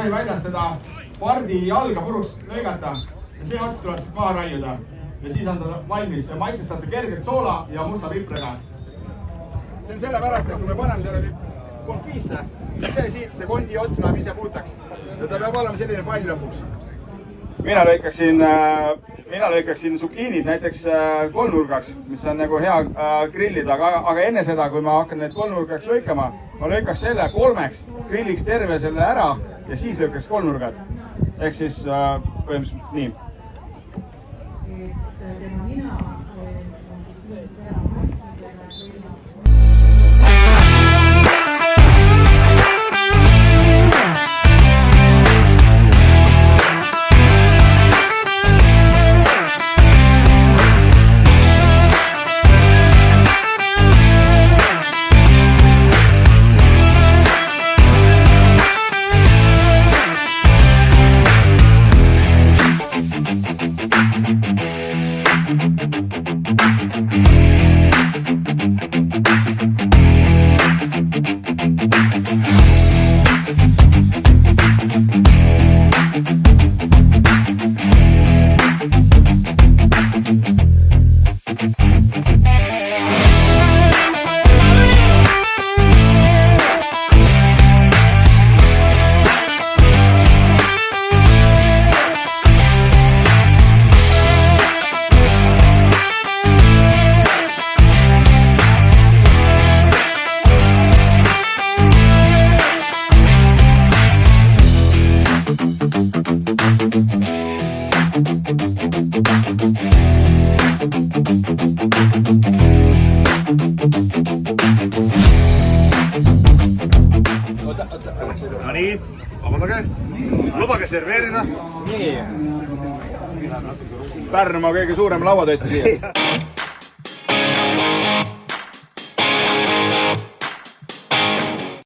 tohi väljas seda pardi jalga puruks lõigata ja see ots tuleb maha raiuda. Ja siis on ta valmis ja maitsestate kergelt soola ja musta piprega. See on sellepärast, et kui me paneme selle konfiisse, siit see kondi ots läheb ise puhtaks ja ta peab olema selline pall lõpuks. Mina lõikaksin zukiinid näiteks kolmnurgaks, mis on nagu hea grillida, aga enne seda, kui ma hakkan need kolmnurgaks lõikama, ma lõikaks selle kolmeks, grilliks terve selle ära ja siis lõikaks kolmnurgad. Ehk siis põhimõtteliselt nii. No nii, vabandage, lubage serveerida. Nii. Pärnumaa kõige suurem lauatööti siia.